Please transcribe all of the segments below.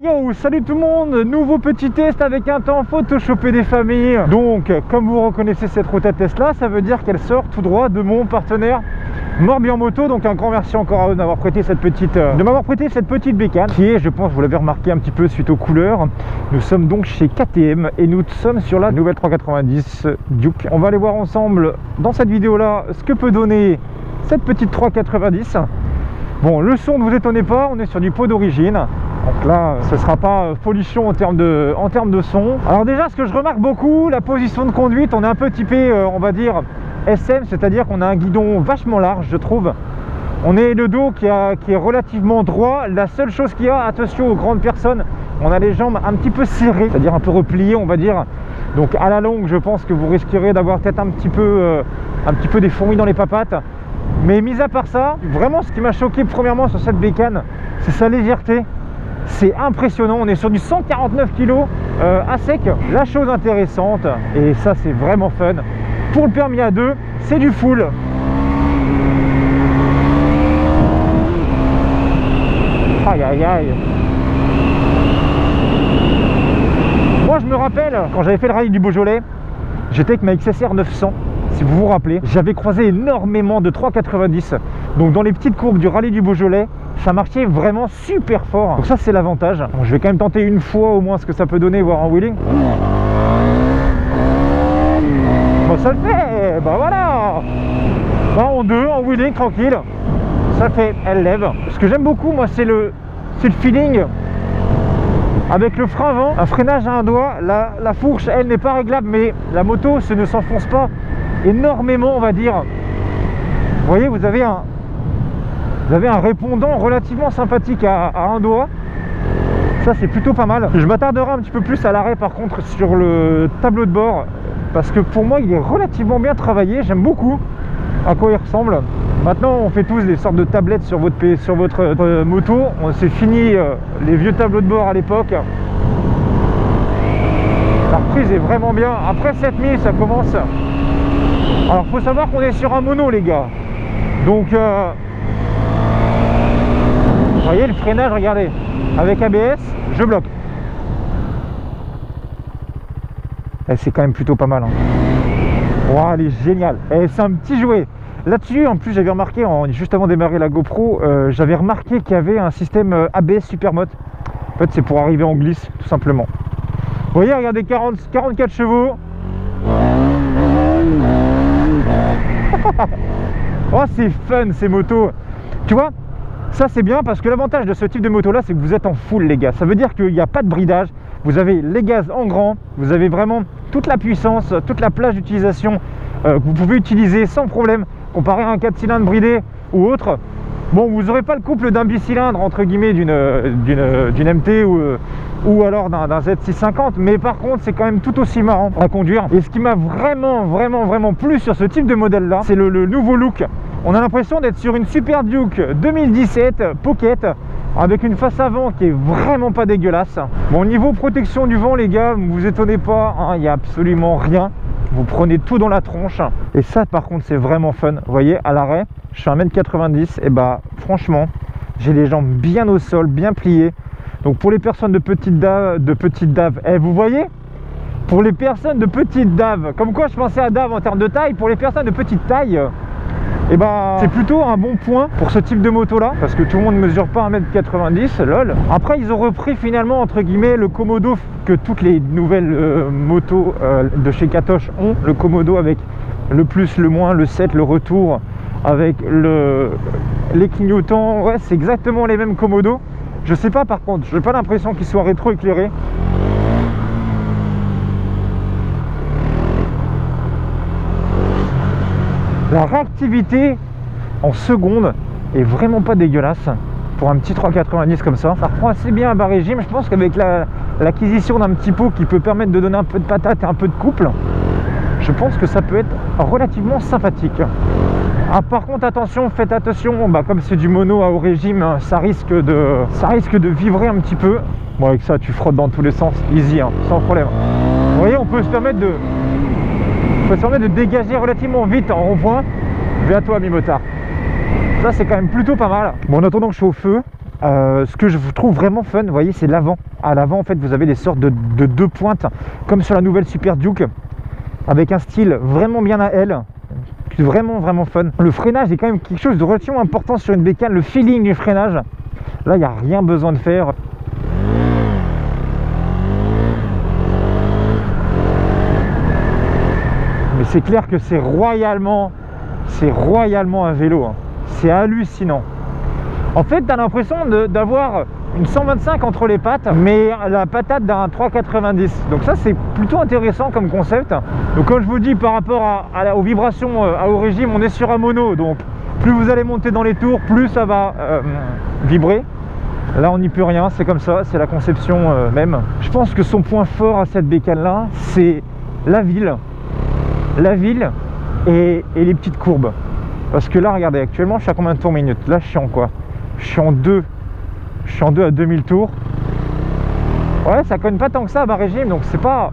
Yo, salut tout le monde, nouveau petit test avec un temps photoshopé des familles. Donc, comme vous reconnaissez cette route à Tesla, ça veut dire qu'elle sort tout droit de mon partenaire Morbihan Moto. Donc un grand merci encore à eux d'avoir prêté de m'avoir prêté cette petite bécane qui est, je pense, vous l'avez remarqué un petit peu suite aux couleurs. Nous sommes donc chez KTM et nous sommes sur la nouvelle 390 Duke. On va aller voir ensemble dans cette vidéo là ce que peut donner cette petite 390. Bon, le son, ne vous étonnez pas, on est sur du pot d'origine. Donc là, ce ne sera pas folichon en termes de son. Alors déjà, ce que je remarque beaucoup, la position de conduite, on est un peu typé, on va dire, SM, c'est-à-dire qu'on a un guidon vachement large, je trouve. On est le dos qui est relativement droit. La seule chose qu'il y a, attention aux grandes personnes, on a les jambes un petit peu serrées, c'est-à-dire un peu repliées, on va dire. Donc à la longue, je pense que vous risquerez d'avoir peut-être un petit peu des fourmis dans les papates. Mais mis à part ça, vraiment ce qui m'a choqué premièrement sur cette bécane, c'est sa légèreté. C'est impressionnant, on est sur du 149 kg à sec. La chose intéressante, et ça c'est vraiment fun, pour le permis A2, c'est du full. Aïe aïe aïe. Moi je me rappelle, quand j'avais fait le rallye du Beaujolais, j'étais avec ma XSR 900. Si vous vous rappelez, j'avais croisé énormément de 390. Donc dans les petites courbes du rallye du Beaujolais, ça marchait vraiment super fort. Donc ça c'est l'avantage. Bon, je vais quand même tenter une fois au moins ce que ça peut donner, voir en wheeling. Bon, ça le fait, bah voilà. Bah, en deux, en wheeling, tranquille. Ça le fait, elle lève. Ce que j'aime beaucoup, moi, c'est le feeling avec le frein avant, un freinage à un doigt. La fourche, elle, n'est pas réglable, mais la moto ne s'enfonce pas énormément, on va dire. Vous voyez, vous avez un répondant relativement sympathique à un doigt. Ça c'est plutôt pas mal. Je m'attarderai un petit peu plus à l'arrêt par contre sur le tableau de bord, parce que pour moi il est relativement bien travaillé. J'aime beaucoup à quoi il ressemble. Maintenant on fait tous des sortes de tablettes sur votre moto. On s'est fini les vieux tableaux de bord à l'époque. La reprise est vraiment bien. Après 7000 ça commence. Alors faut savoir qu'on est sur un mono les gars. Donc vous voyez le freinage, regardez, avec ABS, je bloque. C'est quand même plutôt pas mal. Hein. Wow, elle est géniale. C'est un petit jouet. Là-dessus, en plus, j'avais remarqué, juste avant de démarrer la GoPro, j'avais remarqué qu'il y avait un système ABS Supermode. En fait, c'est pour arriver en glisse, tout simplement. Vous voyez, regardez, 44 chevaux. Oh, c'est fun ces motos. Tu vois, ça c'est bien parce que l'avantage de ce type de moto là, c'est que vous êtes en full les gars. Ça veut dire qu'il n'y a pas de bridage. Vous avez les gaz en grand. Vous avez vraiment toute la puissance, toute la plage d'utilisation que vous pouvez utiliser sans problème. Comparé à un 4 cylindres bridé ou autre. Bon, vous n'aurez pas le couple d'un bicylindre entre guillemets d'une MT ou alors d'un Z650, mais par contre c'est quand même tout aussi marrant à conduire. Et ce qui m'a vraiment plu sur ce type de modèle là, c'est le nouveau look. On a l'impression d'être sur une Super Duke 2017 Pocket avec une face avant qui est vraiment pas dégueulasse. Bon, niveau protection du vent les gars, ne vous étonnez pas, hein, il n'y a absolument rien. Vous prenez tout dans la tronche. Et ça par contre c'est vraiment fun. Vous voyez, à l'arrêt, je suis 1m90 et bah franchement, j'ai les jambes bien au sol, bien pliées. Donc pour les personnes de petite dave, vous voyez, pour les personnes de petite dave, comme quoi je pensais à dave en termes de taille, pour les personnes de petite taille, et bah c'est plutôt un bon point pour ce type de moto là, parce que tout le monde ne mesure pas 1m90, lol. Après ils ont repris finalement entre guillemets le Komodo que toutes les nouvelles motos de chez Katoche ont, le Komodo avec le plus, le moins, le 7, le retour, avec les clignotants. Ouais, c'est exactement les mêmes Komodo. Je sais pas par contre, j'ai pas l'impression qu'ils soient rétro-éclairés. La réactivité en seconde est vraiment pas dégueulasse pour un petit 390 comme ça. Ça reprend assez bien à bas régime. Je pense qu'avec l'acquisition d'un petit pot qui peut permettre de donner un peu de patate et un peu de couple, je pense que ça peut être relativement sympathique. Ah, par contre attention, faites attention, bah, comme c'est du mono à haut régime, ça risque de vibrer un petit peu. Bon, avec ça tu frottes dans tous les sens, easy, hein, sans problème. Vous voyez, on peut se permettre de dégager relativement vite en rond-point. Vais à toi mi-motard. Ça c'est quand même plutôt pas mal. Bon, en attendant que je suis au feu, Ce que je trouve vraiment fun, vous voyez, c'est l'avant. À l'avant, en fait, vous avez des sortes de deux pointes, comme sur la nouvelle Super Duke, avec un style vraiment bien à elle. Vraiment fun. Le freinage est quand même quelque chose de relativement important sur une bécane, le feeling du freinage. Là, il n'y a rien besoin de faire. Mais c'est clair que c'est royalement un vélo. Hein. C'est hallucinant. En fait, tu as l'impression d'avoir une 125 entre les pattes, mais la patate d'un 390. Donc ça, c'est plutôt intéressant comme concept. Donc comme je vous dis, par rapport aux vibrations au régime, on est sur un mono. Donc plus vous allez monter dans les tours, plus ça va vibrer. Là, on n'y peut rien, c'est comme ça, c'est la conception même. Je pense que son point fort à cette bécane-là, c'est la ville. La ville et les petites courbes. Parce que là, regardez, actuellement, je suis à combien de tours minute? Là, je suis en quoi? Je suis en 2 à 2000 tours. Ouais, ça cogne pas tant que ça à bas régime, donc c'est pas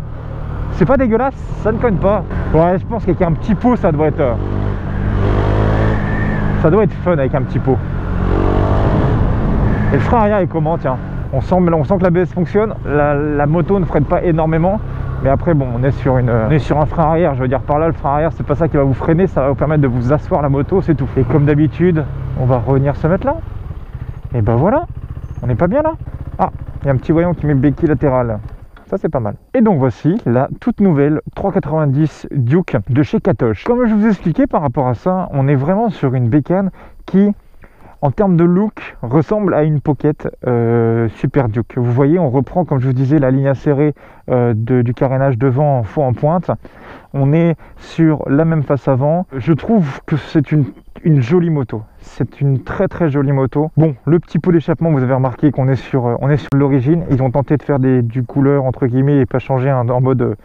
dégueulasse, ça ne cogne pas. Ouais, je pense qu'avec un petit pot, ça doit être fun avec un petit pot. Et le frein arrière est comment? Tiens, on sent que l'ABS fonctionne. La moto ne freine pas énormément. Mais après, bon, on est sur un frein arrière. Je veux dire, par là, le frein arrière, c'est pas ça qui va vous freiner. Ça va vous permettre de vous asseoir la moto, c'est tout. Et comme d'habitude, on va revenir se mettre là. Et ben voilà, on n'est pas bien là. Ah, il y a un petit voyant qui met béquille latérale. Ça, c'est pas mal. Et donc, voici la toute nouvelle 390 Duke de chez Katoche. Comme je vous ai expliqué par rapport à ça, on est vraiment sur une bécane qui, en termes de look, ressemble à une Pocket Super Duke. Vous voyez, on reprend, comme je vous disais, la ligne acérée du carénage devant en pointe. On est sur la même face avant. Je trouve que c'est une jolie moto. C'est une très jolie moto. Bon, le petit pot d'échappement, vous avez remarqué qu'on est sur l'origine. Ils ont tenté de faire du couleur, entre guillemets, et pas changer en mode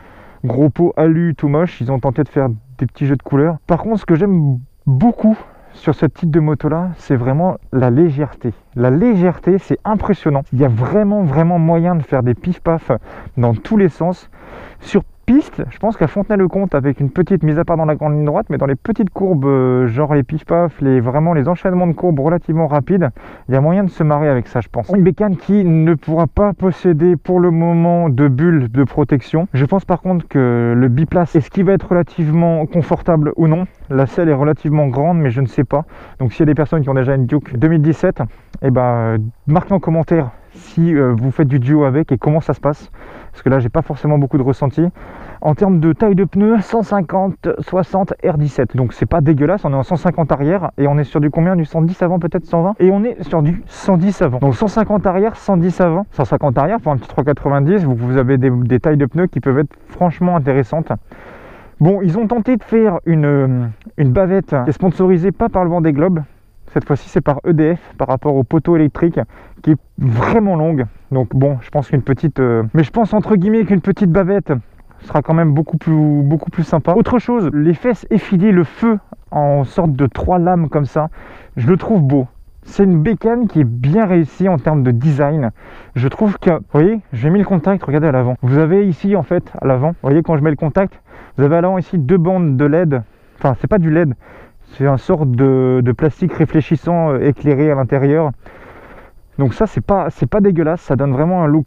gros pot alu tout moche. Ils ont tenté de faire des petits jeux de couleurs. Par contre, ce que j'aime beaucoup sur ce type de moto là, c'est vraiment la légèreté. La légèreté, c'est impressionnant. Il y a vraiment moyen de faire des pif-paf dans tous les sens. Sur piste, je pense qu'à Fontenay-le-Comte, avec une petite mise à part dans la grande ligne droite, mais dans les petites courbes, genre les pif-paf, vraiment les enchaînements de courbes relativement rapides, il y a moyen de se marrer avec ça, je pense. Une bécane qui ne pourra pas posséder pour le moment de bulle de protection. Je pense par contre que le biplace, est-ce qu'il va être relativement confortable ou non? La selle est relativement grande, mais je ne sais pas. Donc s'il y a des personnes qui ont déjà une Duke 2017, eh ben, marquez en commentaire si vous faites du duo avec et comment ça se passe. Parce que là, j'ai pas forcément beaucoup de ressenti. En termes de taille de pneus, 150-60 R17. Donc c'est pas dégueulasse, on est en 150 arrière et on est sur du combien? Du 110 avant, peut-être 120. Et on est sur du 110 avant. Donc 150 arrière, 110 avant. 150 arrière pour un petit 390, vous avez des tailles de pneus qui peuvent être franchement intéressantes. Bon, ils ont tenté de faire une bavette qui est sponsorisée pas par le Vendée Globe. Cette fois-ci, c'est par EDF par rapport au poteau électrique qui est vraiment longue. Donc bon, je pense qu'une petite... mais je pense entre guillemets qu'une petite bavette sera quand même beaucoup plus sympa. Autre chose, les fesses effilées, le feu en sorte de 3 lames comme ça, je le trouve beau. C'est une bécane qui est bien réussie en termes de design. Je trouve que, vous voyez, j'ai mis le contact, regardez à l'avant. Vous avez ici en fait, à l'avant, vous voyez quand je mets le contact, vous avez à l'avant ici 2 bandes de LED. Enfin, c'est pas du LED, c'est une sorte de plastique réfléchissant éclairé à l'intérieur. Donc ça, c'est pas dégueulasse, ça donne vraiment un look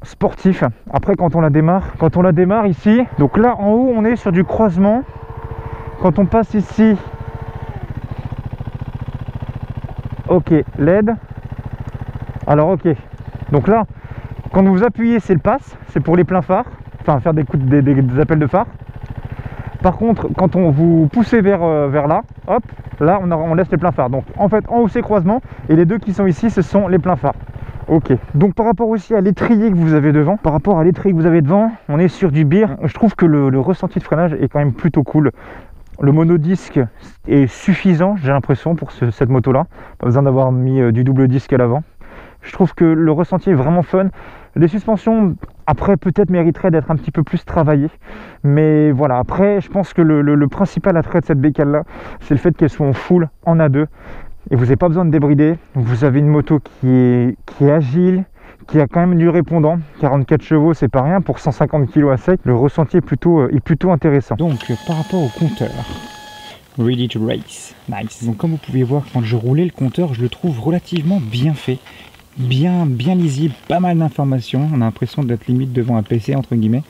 sportif. Après, quand on la démarre ici, donc là en haut, on est sur du croisement. Quand on passe ici, ok, LED. Alors ok, donc là, quand vous appuyez, c'est le pass, c'est pour les pleins phares, enfin faire des appels de phare. Par contre, quand vous poussez vers là, hop, là on laisse les pleins phares. Donc en fait, en haut c'est croisement et les deux qui sont ici, ce sont les pleins phares. Ok, donc par rapport aussi à l'étrier que vous avez devant, on est sur du beer. Je trouve que le ressenti de freinage est quand même plutôt cool. Le monodisque est suffisant, j'ai l'impression, pour cette moto là. Pas besoin d'avoir mis du double disque à l'avant. Je trouve que le ressenti est vraiment fun. Les suspensions, après, peut-être mériteraient d'être un petit peu plus travaillées. Mais voilà, après, je pense que le principal attrait de cette bécane là, c'est le fait qu'elle soit en full, en A2. Et vous n'avez pas besoin de débrider. Vous avez une moto qui est agile, qui a quand même du répondant. 44 chevaux, c'est pas rien. Pour 150 kg à sec, le ressenti est plutôt intéressant. Donc, par rapport au compteur, Ready to Race, nice. Donc comme vous pouvez voir, quand je roulais le compteur, je le trouve relativement bien fait. bien lisible, pas mal d'informations. On a l'impression d'être limite devant un PC entre guillemets.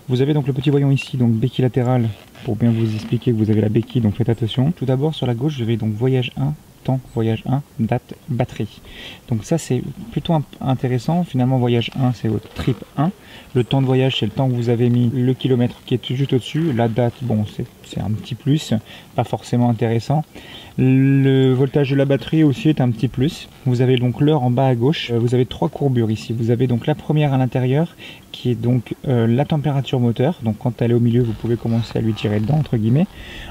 Vous avez donc le petit voyant ici, donc béquille latérale, pour bien vous expliquer que vous avez la béquille, donc faites attention. Tout d'abord sur la gauche, je vais donc voyage 1, temps, voyage 1, date, batterie. Donc ça c'est plutôt intéressant. Finalement voyage 1 c'est votre trip 1. Le temps de voyage c'est le temps que vous avez mis, le kilomètre qui est juste au-dessus. La date, bon c'est un petit plus, pas forcément intéressant. Le voltage de la batterie aussi est un petit plus. Vous avez donc l'heure en bas à gauche. Vous avez 3 courbures ici. Vous avez donc la première à l'intérieur qui est donc la température moteur. Donc quand elle est au milieu, vous pouvez commencer à lui tirer dedans entre guillemets.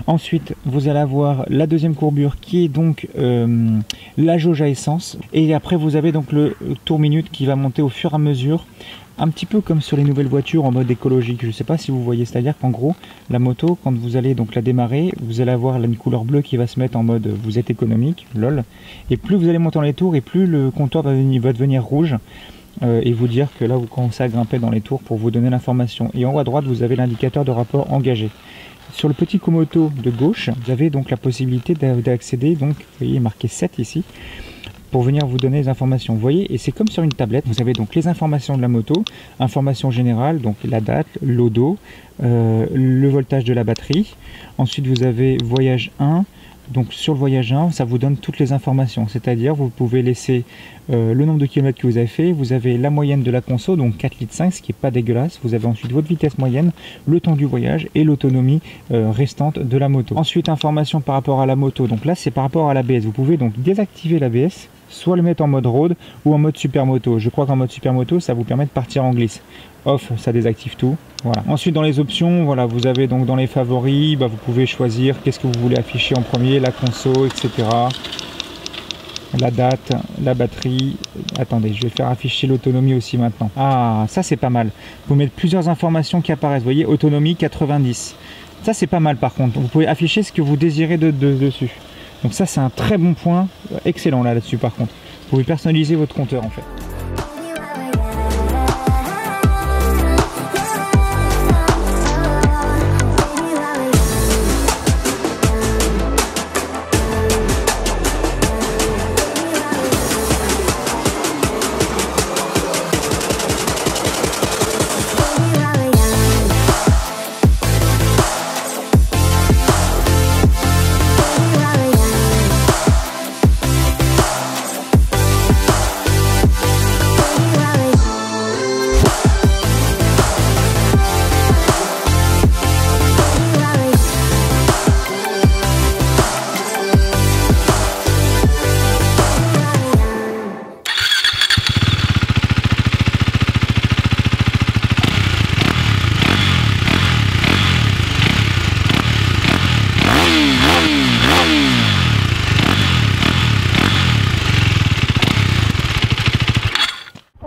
Ensuite, vous allez avoir la deuxième courbure qui est donc la jauge à essence. Et après, vous avez donc le tour minute qui va monter au fur et à mesure. Un petit peu comme sur les nouvelles voitures en mode écologique. Je ne sais pas si vous voyez, c'est-à-dire qu'en gros, la moto, quand vous allez donc la démarrer, vous allez avoir une couleur bleue qui va se mettre en mode vous êtes économique, lol. Et plus vous allez monter dans les tours, et plus le compteur va devenir rouge. Et vous dire que là, vous commencez à grimper dans les tours pour vous donner l'information. Et en haut à droite, vous avez l'indicateur de rapport engagé. Sur le petit Komoto de gauche, vous avez donc la possibilité d'accéder, donc vous voyez marqué 7 ici, pour venir vous donner les informations. Vous voyez, et c'est comme sur une tablette. Vous avez donc les informations de la moto, informations générales, donc la date, l'odo, le voltage de la batterie. Ensuite, vous avez voyage 1. Donc sur le voyage 1, ça vous donne toutes les informations. C'est-à-dire, vous pouvez laisser le nombre de kilomètres que vous avez fait. Vous avez la moyenne de la conso, donc 4,5 litres, ce qui n'est pas dégueulasse. Vous avez ensuite votre vitesse moyenne, le temps du voyage et l'autonomie restante de la moto. Ensuite, information par rapport à la moto. Donc là, c'est par rapport à l'ABS. Vous pouvez donc désactiver l'ABS, soit le mettre en mode road ou en mode supermoto. Je crois qu'en mode supermoto, ça vous permet de partir en glisse. Off, ça désactive tout. Voilà. Ensuite, dans les options, voilà, vous avez donc dans les favoris, vous pouvez choisir qu'est-ce que vous voulez afficher en premier, la conso, etc. La date, la batterie. Attendez, je vais faire afficher l'autonomie aussi maintenant. Ah, ça c'est pas mal. Vous mettez plusieurs informations qui apparaissent. Vous voyez, autonomie 90. Ça c'est pas mal par contre. Vous pouvez afficher ce que vous désirez dessus. Donc ça c'est un très bon point, excellent là-dessus par contre. Vous pouvez personnaliser votre compteur en fait.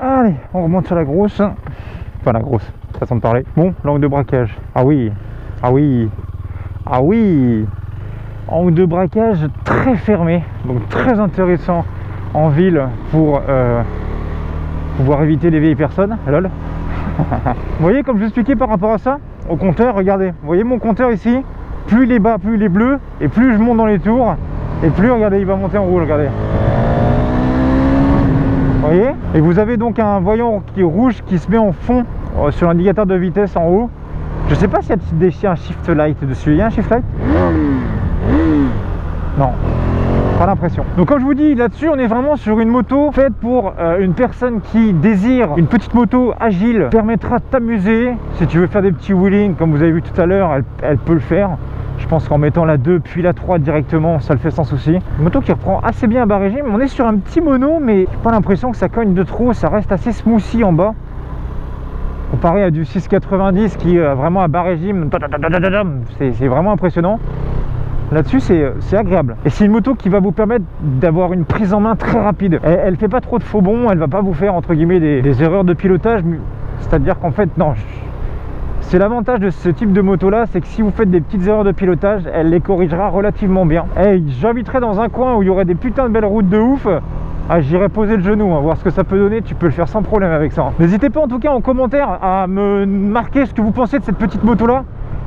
Allez, on remonte sur la grosse. Enfin la grosse, façon de parler. Bon, l'angle de braquage. Ah oui, ah oui, ah oui. Angle de braquage très fermé, donc très intéressant en ville pour pouvoir éviter les vieilles personnes. Lol. Vous voyez, comme je vous expliquais par rapport à ça, au compteur, regardez. Vous voyez mon compteur ici, plus il est bas, plus il est bleu, et plus je monte dans les tours, et plus, regardez, il va monter en rouge, regardez. Vous voyez? Et vous avez donc un voyant qui est rouge qui se met en fond sur l'indicateur de vitesse en haut. Je sais pas s'il y a un shift light dessus. Il y a un shift light? Non, pas l'impression. Donc comme je vous dis, là-dessus on est vraiment sur une moto faite pour une personne qui désire une petite moto agile, permettra de t'amuser. Si tu veux faire des petits wheelings comme vous avez vu tout à l'heure, elle peut le faire. Je pense qu'en mettant la 2 puis la 3 directement, ça le fait sans souci. Une moto qui reprend assez bien à bas régime. On est sur un petit mono, mais j'ai pas l'impression que ça cogne de trop. Ça reste assez smoothie en bas. Comparé à du 690 qui est vraiment à bas régime, c'est vraiment impressionnant. Là-dessus, c'est agréable. Et c'est une moto qui va vous permettre d'avoir une prise en main très rapide. Elle fait pas trop de faux bonds, elle va pas vous faire entre guillemets des erreurs de pilotage. C'est-à-dire qu'en fait, non. C'est l'avantage de ce type de moto là, c'est que si vous faites des petites erreurs de pilotage, elle les corrigera relativement bien. Et j'inviterai dans un coin où il y aurait des putains de belles routes de ouf. J'irai poser le genou, voir ce que ça peut donner. Tu peux le faire sans problème avec ça. N'hésitez pas en tout cas en commentaire à me marquer ce que vous pensez de cette petite moto là.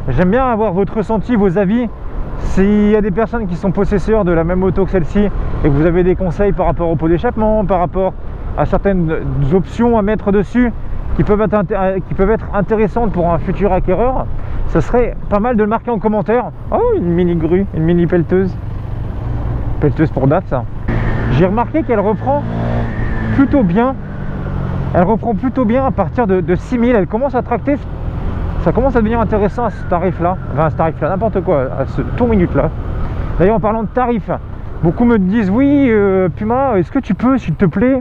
J'aime bien avoir votre ressenti, vos avis. S'il y a des personnes qui sont possesseurs de la même moto que celle-ci et que vous avez des conseils par rapport au pot d'échappement, par rapport à certaines options à mettre dessus qui peuvent être intéressantes pour un futur acquéreur, ce serait pas mal de le marquer en commentaire. Oh, une mini grue, une mini pelleteuse. Pelleteuse pour date, ça. J'ai remarqué qu'elle reprend plutôt bien. Elle reprend plutôt bien à partir de 6000. Elle commence à tracter. Ça commence à devenir intéressant à ce tarif-là. Enfin, à ce tarif-là, n'importe quoi, à ce tour minute-là. D'ailleurs, en parlant de tarifs, beaucoup me disent, oui, Puma, est-ce que tu peux, s'il te plaît,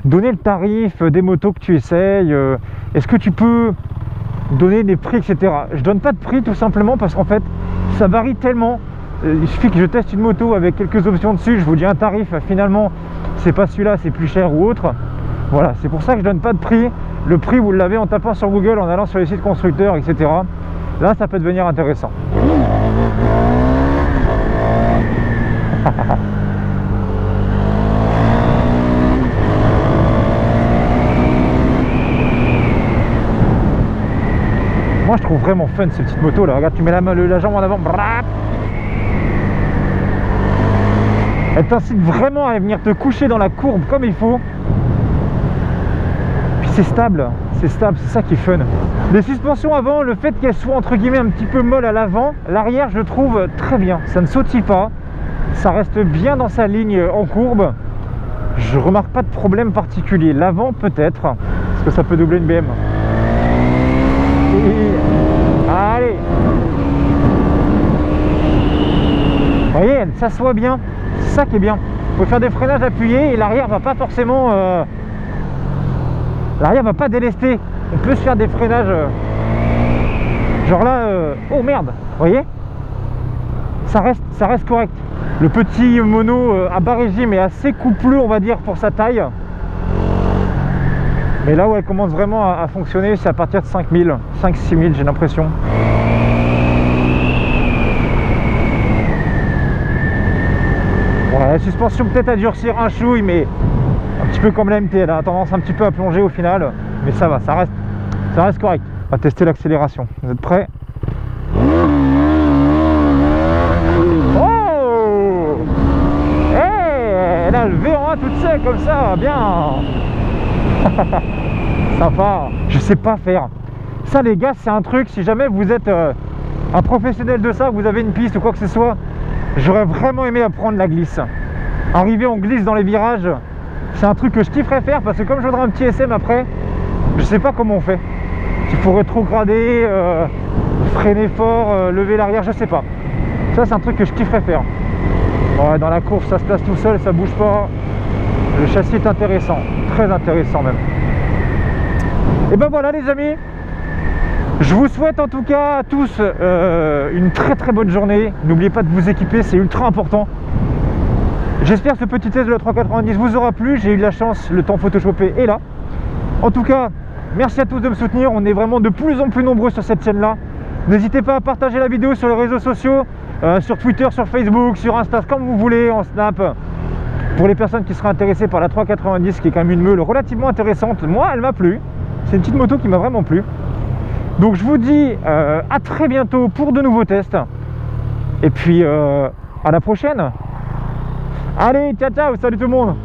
donner le tarif des motos que tu essayes, est-ce que tu peux donner des prix, etc. Je donne pas de prix tout simplement parce qu'en fait, ça varie tellement. Il suffit que je teste une moto avec quelques options dessus, je vous dis un tarif, finalement, c'est pas celui-là, c'est plus cher ou autre. Voilà, c'est pour ça que je donne pas de prix. Le prix, vous l'avez en tapant sur Google, en allant sur les sites constructeurs, etc. Là, ça peut devenir intéressant. Moi, je trouve vraiment fun ces petites motos là. Regarde, tu mets la jambe en avant. Elle t'incite vraiment à venir te coucher dans la courbe comme il faut. Puis c'est stable, c'est ça qui est fun. Les suspensions avant, le fait qu'elles soient entre guillemets un petit peu molles à l'avant, l'arrière je le trouve très bien. Ça ne sautille pas, ça reste bien dans sa ligne en courbe. Je remarque pas de problème particulier. L'avant peut-être, parce que ça peut doubler une BM. Allez. Vous voyez, elle s'assoit bien. C'est ça qui est bien. Vous pouvez faire des freinages appuyés et l'arrière va pas forcément... L'arrière va pas délester. On peut se faire des freinages... Genre là... Oh merde. Vous voyez, ça reste correct. Le petit mono à bas régime est assez coupleux, on va dire, pour sa taille. Mais là où elle commence vraiment à fonctionner, c'est à partir de 5000, 5-6 000, j'ai l'impression. Voilà, la suspension peut-être à durcir un chouille, mais un petit peu comme la MT, elle a tendance un petit peu à plonger au final. Mais ça va, ça reste correct. On va tester l'accélération. Vous êtes prêts? Oh! Hey, elle a le V en 1 toute seule comme ça, bien. Sympa. Je sais pas faire ça, les gars. C'est un truc, si jamais vous êtes un professionnel de ça, vous avez une piste ou quoi que ce soit, j'aurais vraiment aimé apprendre la glisse. Arriver en glisse dans les virages, c'est un truc que je kifferais faire, parce que comme je voudrais un petit SM après, je sais pas comment on fait. Il faut rétrograder, freiner fort, lever l'arrière, je sais pas. Ça, c'est un truc que je kifferais faire. Ouais, dans la course, ça se place tout seul, ça bouge pas. Le châssis est intéressant, très intéressant même. Et ben voilà les amis, je vous souhaite en tout cas à tous une très bonne journée. N'oubliez pas de vous équiper, c'est ultra important. J'espère que ce petit test de la 390 vous aura plu. J'ai eu de la chance, le temps photoshopé est là. En tout cas, merci à tous de me soutenir. On est vraiment de plus en plus nombreux sur cette chaîne là. N'hésitez pas à partager la vidéo sur les réseaux sociaux, sur Twitter, sur Facebook, sur Insta, comme vous voulez, en Snap. Pour les personnes qui seraient intéressées par la 390, qui est quand même une meule relativement intéressante, moi elle m'a plu. C'est une petite moto qui m'a vraiment plu. Donc je vous dis à très bientôt pour de nouveaux tests. Et puis à la prochaine. Allez, ciao ciao, salut tout le monde.